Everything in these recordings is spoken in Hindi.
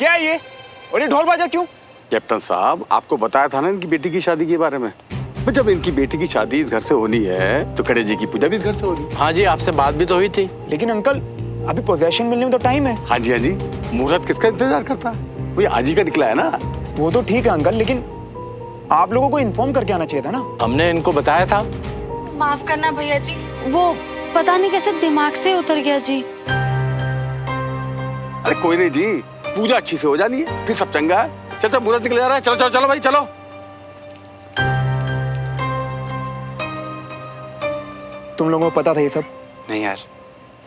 क्या है ये? और ये ढोल बाजा क्यों? कैप्टन साहब, आपको बताया था ना इनकी बेटी की शादी के बारे में। जब इनकी बेटी की शादी इस घर से होनी है तो खड़े जी की पूजा भी इस घर से होनी। हाँ जी, आपसे बात भी तो हुई थी। लेकिन अंकल, अभी पोजेशन मिलने में तो टाइम है। हाँ जी, मुहूर्त किसका इंतजार करता है? वो आज ही का निकला है ना। वो तो ठीक है अंकल, लेकिन आप लोगों को इन्फॉर्म करके आना चाहिए था ना। हमने इनको बताया था। माफ करना भैया जी, वो पता नहीं कैसे दिमाग से उतर गया जी। अरे कोई नहीं जी, पूजा अच्छी से हो जानी है, फिर सब चंगा है। चल मुहूर्त निकल जा रहा है, चलो चलो चलो भाई चलो। तुम लोगों को पता था ये सब? नहीं यार।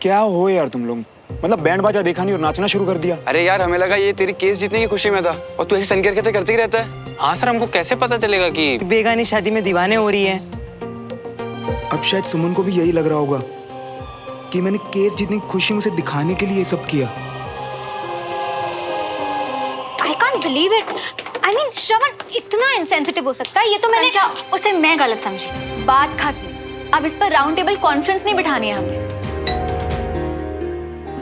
क्या हो यार तुम लोग, मतलब बैंड बाजा देखा नहीं और नाचना शुरू कर दिया। अरे यार, हमें लगा ये तेरी केस जीतने की खुशी में था और तू ऐसी सन करके करते ही रहता है। हाँ सर, हमको कैसे पता चलेगा कि बेगानी शादी में दीवाने हो रही है। अब शायद सुमन को भी यही लग रहा होगा कि मैंने केस जीतने की खुशी उसे दिखाने के लिए ये सब किया। I can't believe it. I mean, श्रवण इतना इंसेंसिटिव हो सकता है? ये तो मैंने उसे मैं गलत समझी। बात खत्म। अब इस पर राउंड टेबल कॉन्फ्रेंस नहीं बिठानी है हमने।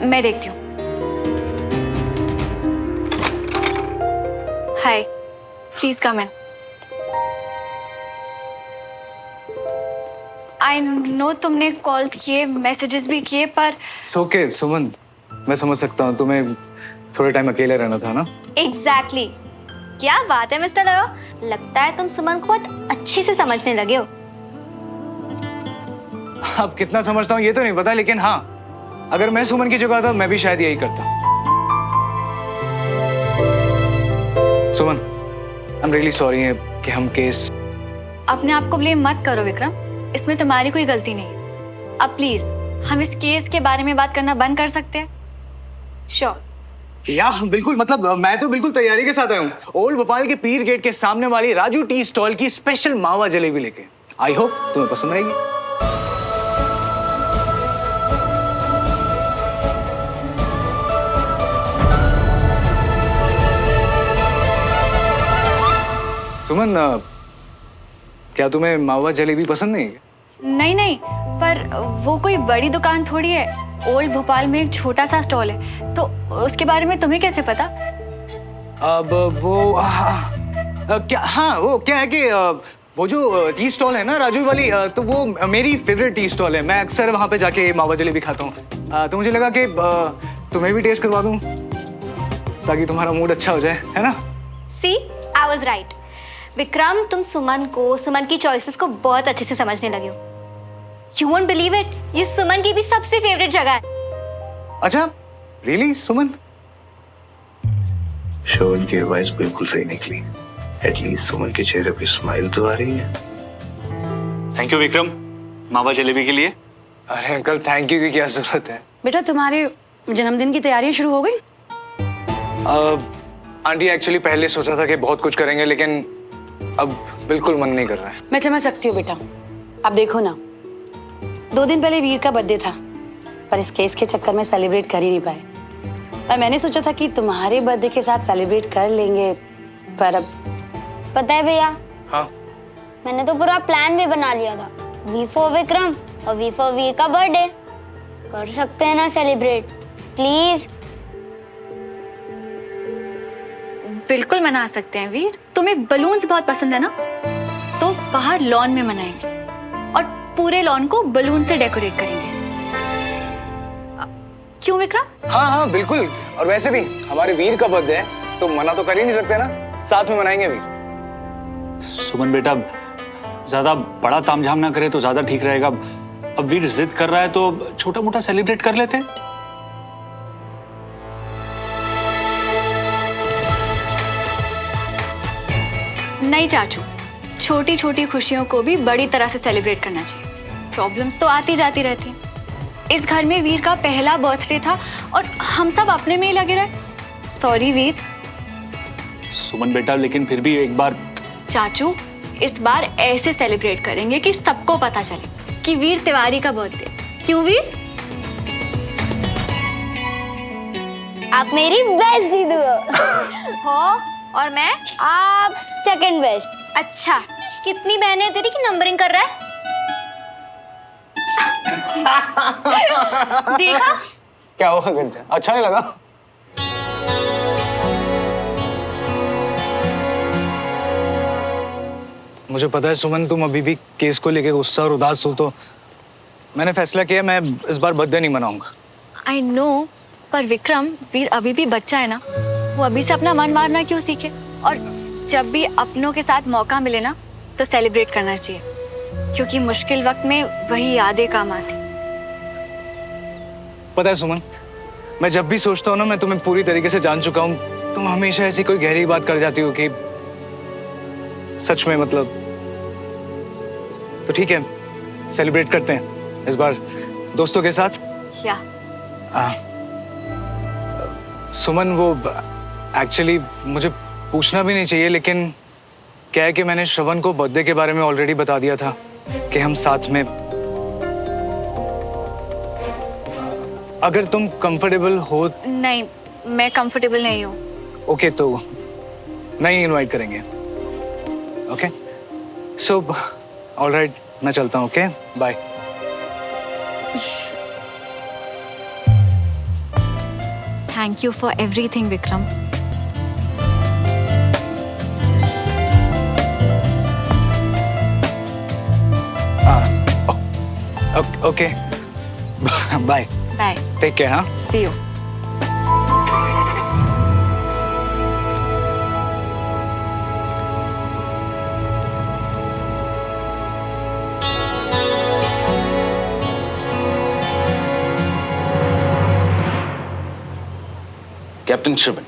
मैं देखती हूँ। Hi, please come in. I know तुमने कॉल्स किए, मैसेजेस भी किए, पर ओके सुमन, मैं समझ सकता हूँ, तुम्हें थोड़े टाइम अकेले रहना था ना। Exactly. क्या बात है मिस्टर लयो, लगता है तुम सुमन को बहुत अच्छे से समझने लगे हो। अब कितना समझता हूँ ये तो नहीं पता, लेकिन हाँ, अगर मैं सुमन की जगह था मैं भी शायद यही करता। सुमन, आई एम रियली सॉरी कि हम केस। अपने आप को ब्लेम मत करो विक्रम, इसमें तुम्हारी कोई गलती नहीं। अब प्लीज हम इस केस के बारे में बात करना बंद कर सकते हैं? श्योर। या बिल्कुल, मतलब मैं तो बिल्कुल तैयारी के साथ आया हूँ। ओल्ड भोपाल के पीर गेट के सामने वाली राजू टी स्टॉल की स्पेशल मावा जलेबी लेके। आई होप तुम्हें पसंद आएगी। सुमन, क्या तुम्हें मावा जलेबी पसंद नहीं है? नहीं नहीं, पर वो कोई बड़ी दुकान थोड़ी है। ओल्ड भोपाल में एक छोटा सा स्टॉल है, तो उसके बारे में तुम्हें कैसे पता? अब वो क्या, हाँ वो क्या है कि वो जो टी स्टॉल है ना राजू वाली, तो वो मेरी फेवरेट टी स्टॉल है। मैं अक्सर वहाँ पे जाके मावा जलेबी खाता हूँ। तो मुझे लगा कि तुम्हें भी टेस्ट करवा दूँ ताकि तुम्हारा मूड अच्छा हो जाए, है ना? See, I was right. Vikram, तुम सुमन की चॉइसेस को बहुत अच्छे से समझने लगे हो। You won't believe it, ये सुमन की भी सबसे फेवरेट जगह है। अच्छा, really, सुमन? श्रवण की एडवाइस बिल्कुल सही निकली। एटलीस्ट सुमन के चेहरे पे स्माइल तो आ रही है। थैंक यू विक्रम, मावा जलेबी के लिए। अरे अंकल, थैंक यू की क्या जरूरत है। बेटा, तुम्हारे जन्मदिन की तैयारियां शुरू हो गई? आंटी, एक्चुअली पहले सोचा था कि बहुत कुछ करेंगे, लेकिन अब बिल्कुल मन नहीं कर रहा है। मैं समझ सकती हूँ बेटा। अब देखो ना, 2 दिन पहले वीर का बर्थडे था, पर इस केस के चक्कर में सेलिब्रेट कर ही नहीं पाए। पर मैंने सोचा था कि तुम्हारे बर्थडे के साथ सेलिब्रेट कर लेंगे, पर अब। पता है भैया, हाँ? मैंने तो पूरा प्लान भी बना लिया था। वी फॉर विक्रम और वी फॉर वीर का बर्थडे कर सकते हैं ना सेलिब्रेट, प्लीज? बिल्कुल मना सकते हैं वीर। तुम्हें बलून्स बहुत पसंद है ना, तो बाहर लॉन में मनाएंगे और पूरे लॉन को बलून से डेकोरेट करेंगे। क्यों विक्रम? हाँ हाँ बिल्कुल, और वैसे भी हमारे वीर का बर्थडे है तो मना तो कर ही नहीं सकते ना, साथ में मनाएंगे वीर। सुमन बेटा, ज्यादा बड़ा तामझाम ना करे तो ज्यादा ठीक रहेगा। अब वीर जिद कर रहा है तो छोटा मोटा सेलिब्रेट कर लेते हैं। नहीं चाचू, छोटी छोटी खुशियों को भी बड़ी तरह से सेलिब्रेट करना चाहिए। प्रॉब्लम्स तो आती जाती रहती हैं। इस घर में वीर का पहला बर्थडे था और हम सब अपने में ही लगे रहे। सॉरी वीर। सुमन बेटा, लेकिन फिर भी एक बार। चाचू, इस बार ऐसे सेलिब्रेट करेंगे कि सबको पता चले कि वीर तिवारी का बर्थडे। क्यों वीर? आप मेरी बेस्ट दीदी हो और मैं आप सेकंड बेस्ट। अच्छा, कितनी बहनें तेरी की नंबरिंग कर रहा है? देखा? क्या हुआ गंजा, अच्छा नहीं लगा? मुझे पता है सुमन, तुम अभी भी केस को लेके गुस्सा और उदास हो, तो मैंने फैसला किया मैं इस बार बर्थडे नहीं मनाऊंगा। आई नो, पर विक्रम, वीर अभी भी बच्चा है ना, वो अभी से अपना मन मारना क्यों सीखे? और जब भी अपनों के साथ मौका मिले ना तो सेलिब्रेट करना चाहिए, क्योंकि मुश्किल वक्त में वही यादें काम आती। पता है सुमन, मैं जब भी सोचता हूँ ना मैं तुम्हें पूरी तरीके से जान चुका हूँ, तुम हमेशा ऐसी कोई गहरी बात कर जाती हो कि सच में मतलब। तो ठीक है, सेलिब्रेट करते हैं इस बार दोस्तों के साथ। क्या? सुमन, वो एक्चुअली मुझे पूछना भी नहीं चाहिए, लेकिन क्या है कि मैंने श्रवण को बर्थडे के बारे में ऑलरेडी बता दिया था कि हम साथ में। अगर तुम कंफर्टेबल हो। नहीं, मैं कंफर्टेबल नहीं हूँ। ओके, तो नहीं इनवाइट करेंगे। ओके, सो ऑलराइट, मैं चलता हूँ। Okay, bye. Thank you for everything Vikram. Okay, bye. Bye. Take care. हाँ, सी यू। कैप्टन श्रवण,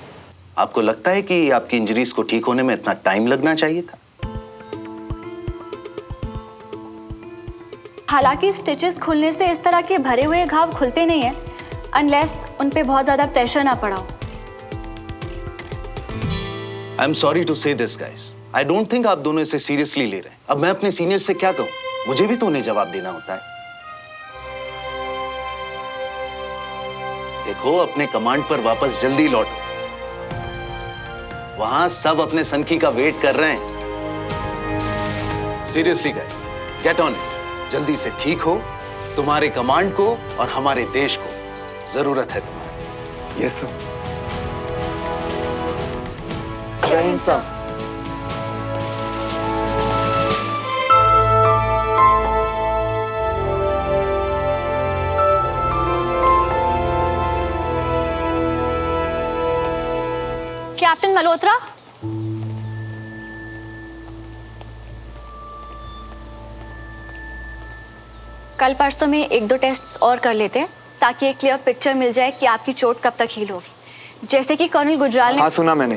आपको लगता है कि आपकी इंजरीज को ठीक होने में इतना टाइम लगना चाहिए था? हालांकि स्टिचेस खुलने से इस तरह के भरे हुए घाव खुलते नहीं हैं, अनलेस उन पे बहुत ज्यादा प्रेशर ना पड़ा हो। आई एम सॉरी टू से this guys, I don't think आप दोनों इसे सीरियसली ले रहे हैं। अब मैं अपने सीनियर से क्या कहूं? मुझे भी तो उन्हें जवाब देना होता है। देखो, अपने कमांड पर वापस जल्दी लौटो। वहां सब अपने सनकी का वेट कर रहे हैं। Seriously guys, get on it. जल्दी से ठीक हो। तुम्हारे कमांड को और हमारे देश को जरूरत है तुम्हारी। Yes sir. जय हिंद सर। कैप्टन मल्होत्रा, कल परसों में 1-2 टेस्ट्स और कर लेते हैं ताकि एक क्लियर पिक्चर मिल जाए कि आपकी चोट कब तक हील होगी। जैसे कि कर्नल गुजराल ने। हाँ, सुना मैंने।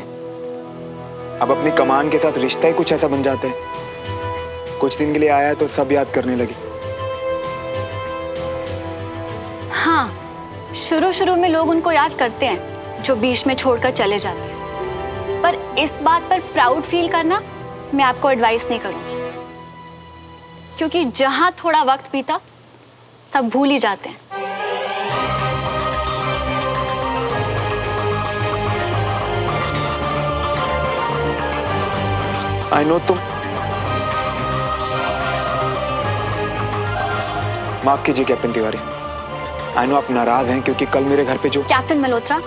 अब अपनी कमान के साथ रिश्ता ही कुछ ऐसा बन जाता है, कुछ दिन के लिए आया तो सब याद करने लगे। हाँ, शुरू में लोग उनको याद करते हैं जो बीच में छोड़कर चले जाते हैं, पर इस बात पर प्राउड फील करना मैं आपको एडवाइस नहीं करूंगी, क्योंकि जहां थोड़ा वक्त बीता सब भूल ही जाते हैं। आई नो तुम। माफ कीजिए कैप्टन तिवारी, आई नो आप नाराज हैं क्योंकि कल मेरे घर पे जो। कैप्टन मल्होत्रा,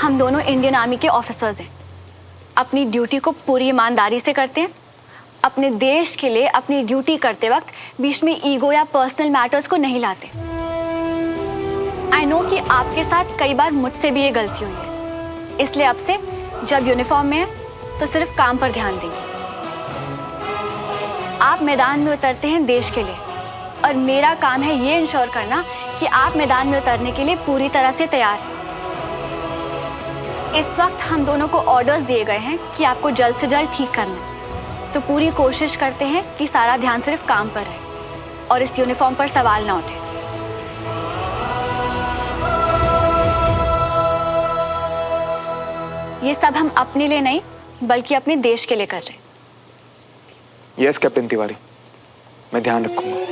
हम दोनों इंडियन आर्मी के ऑफिसर्स हैं, अपनी ड्यूटी को पूरी ईमानदारी से करते हैं। अपने देश के लिए अपनी ड्यूटी करते वक्त बीच में ईगो या पर्सनल मैटर्स को नहीं लाते। आई नो कि आपके साथ कई बार मुझसे भी ये गलती हुई है, इसलिए अब से जब यूनिफॉर्म में है तो सिर्फ काम पर ध्यान देंगे। आप मैदान में उतरते हैं देश के लिए, और मेरा काम है ये इंश्योर करना कि आप मैदान में उतरने के लिए पूरी तरह से तैयार हैं। इस वक्त हम दोनों को ऑर्डर्स दिए गए हैं कि आपको जल्द से जल्द ठीक करना है, तो पूरी कोशिश करते हैं कि सारा ध्यान सिर्फ काम पर रहे और इस यूनिफॉर्म पर सवाल ना उठे। ये सब हम अपने लिए नहीं बल्कि अपने देश के लिए कर रहे हैं। यस कैप्टन तिवारी, मैं ध्यान रखूंगा।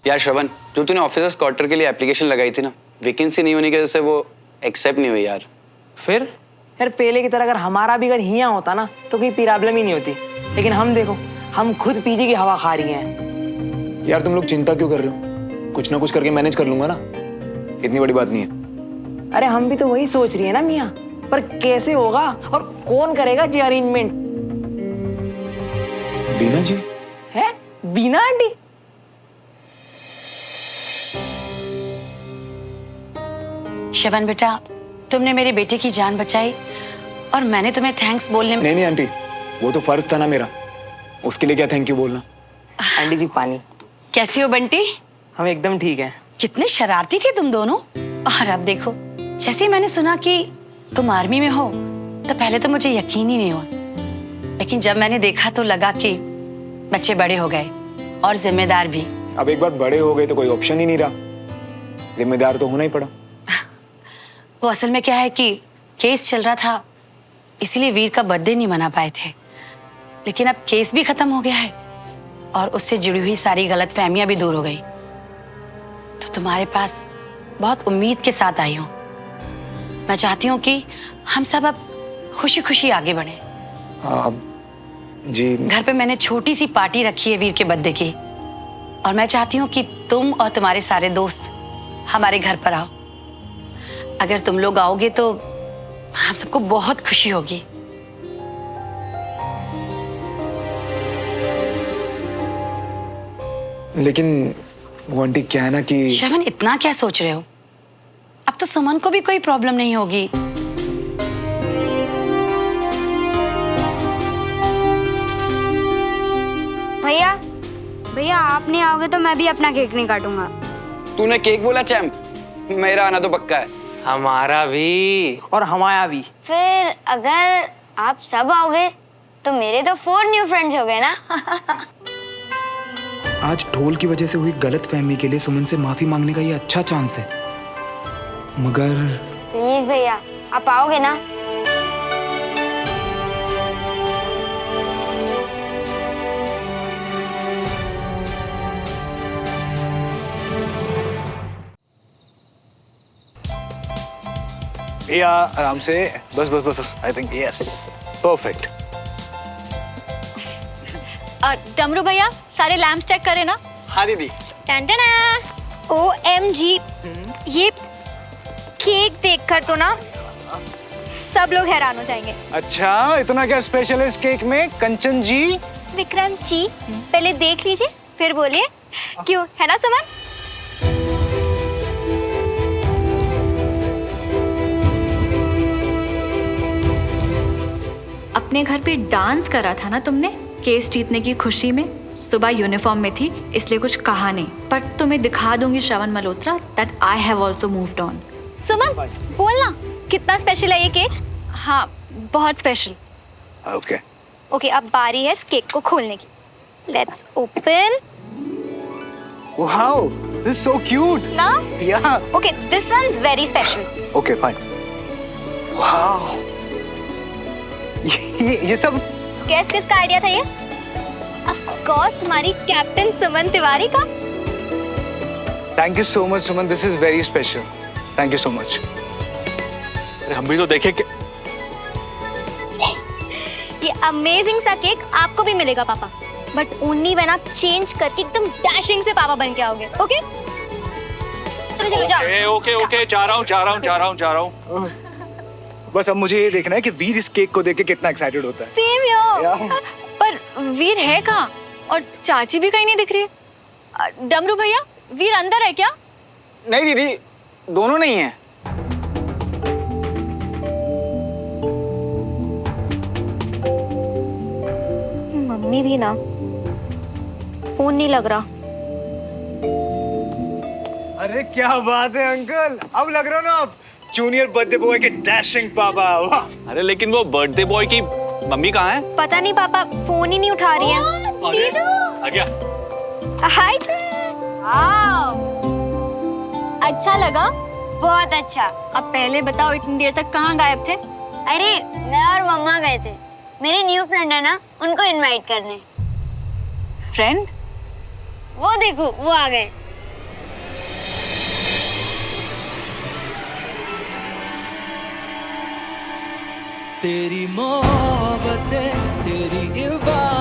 यार श्रवण, जो तूने ऑफिसर्स क्वार्टर के लिए एप्लीकेशन लगाई थी ना, वैकेंसी नहीं होने की वजह से वो एक्सेप्ट नहीं हुई यार। फिर यार पहले की तरह अगर हमारा भी घर यहाँ होता ना तो कोई प्रॉब्लम ही नहीं होती, लेकिन हम देखो, हम खुद पीजी की हवा खा रही हैं। यार तुम लोग चिंता क्यों कर रहे हो? कुछ ना कुछ करके मैनेज कर लूंगा ना, इतनी बड़ी बात नहीं है। अरे हम भी तो वही सोच रही है ना मियाँ, पर कैसे होगा और कौन करेगा जी अरेंजमेंट? बीना जी है? बीना आंटी? श्रवण बेटा, तुमने मेरे बेटे की जान बचाई और मैंने तुम्हें थैंक्स बोलने में... नहीं आंटी, वो तो फर्ज था ना मेरा, उसके लिए क्या थैंक यू बोलना। आंटी जी पानी। कैसी हो बंटी? हम एकदम ठीक हैं। कितने शरारती थे तुम दोनों। और अब देखो, जैसे मैंने सुना कि तुम आर्मी में हो तो पहले तो मुझे यकीन ही नहीं हुआ, लेकिन जब मैंने देखा तो लगा कि बच्चे बड़े हो गए और जिम्मेदार भी। अब एक बार बड़े हो गए तो कोई ऑप्शन ही नहीं रहा, जिम्मेदार तो होना ही पड़ा। वो असल में क्या है कि केस चल रहा था, इसीलिए वीर का बर्थडे नहीं मना पाए थे, लेकिन अब केस भी खत्म हो गया है और उससे जुड़ी हुई सारी गलतफहमियां भी दूर हो गई। तो तुम्हारे पास बहुत उम्मीद के साथ आई हूं। मैं चाहती हूँ कि हम सब अब खुशी खुशी आगे बढ़े। जी घर पे मैंने छोटी सी पार्टी रखी है वीर के बर्थडे की, और मैं चाहती हूँ कि तुम और तुम्हारे सारे दोस्त हमारे घर पर आओ। अगर तुम लोग आओगे तो हम सबको बहुत खुशी होगी। लेकिन वो आंटी क्या है ना कि... श्रवण, इतना क्या सोच रहे हो? अब तो सुमन को भी कोई प्रॉब्लम नहीं होगी। भैया भैया आप नहीं आओगे तो मैं भी अपना केक नहीं काटूंगा। तूने केक बोला चैम्प, मेरा आना तो पक्का है। हमारा भी और हमारा भी। फिर अगर आप सब आओगे तो मेरे तो 4 न्यू फ्रेंड्स हो गए ना। आज ढोल की वजह से हुई गलतफहमी के लिए सुमन से माफी मांगने का ये अच्छा चांस है, मगर प्लीज भैया आप आओगे ना? भैया आराम से, बस बस बस बस, आई थिंक यस परफेक्ट। डमरू भैया, सारे लैंप्स चेक करें ना? हाँ दीदी। OMG, ये केक देखकर तो ना सब लोग हैरान हो जाएंगे। अच्छा, इतना क्या स्पेशल है इस केक में? कंचन जी, विक्रम जी, पहले देख लीजिए फिर बोलिए, क्यों है ना सुमन? अपने घर पे डांस करा था ना तुमने केस जीतने की खुशी में। सुबह यूनिफॉर्म में थी इसलिए कुछ कहा नहीं, पर तुम्हें दिखा दूंगी Shravan Malhotra that I have also moved on. Suman बोलना कितना स्पेशल है ये केक? हाँ, बहुत स्पेशल। ओके ओके, अब बारी है इस केक को खोलने की। Let's open. Wow, this so cute ना? या okay, this one is very special. Okay fine. Wow, ये सब किसका आइडिया था ये? ऑफ कोर्स हमारी कैप्टन सुमन तिवारी का। Thank you so much Suman, this is very special, thank you so much. अरे हम भी तो देखें कि ये अमेजिंग सा केक आपको भी मिलेगा पापा, बट ओनली व्हेन आप चेंज करके एकदम डैशिंग से पापा बन के आओगे। ओके चलो जाओ। ओके, जा रहा हूँ। बस अब मुझे ये देखना है कि वीर इस केक को देख के कितना एक्साइटेड होता है। सेम यार। पर वीर है कहाँ? और चाची भी कहीं नहीं दिख रही है। डमरू भैया, वीर अंदर है क्या? नहीं दीदी, दोनों नहीं है। मम्मी भी ना, फोन नहीं लग रहा। अरे क्या बात है अंकल, अब लग रहा हो ना आप जूनियर बर्थडे बॉय के डैशिंग पापा। वाह। अरे लेकिन वो बर्थडे बॉय की मम्मी कहाँ है? पता नहीं पापा, फोन ही नहीं उठा रही है। आ गया। हाय। अच्छा लगा? बहुत अच्छा। अब पहले बताओ, इतनी देर तक कहाँ गायब थे? अरे मैं और मम्मा गए थे, मेरे न्यू फ्रेंड है ना, उनको इनवाइट करने। फ्रेंड? वो देखो, वो आ गए। तेरी मोहब्बतें तेरी इबादतें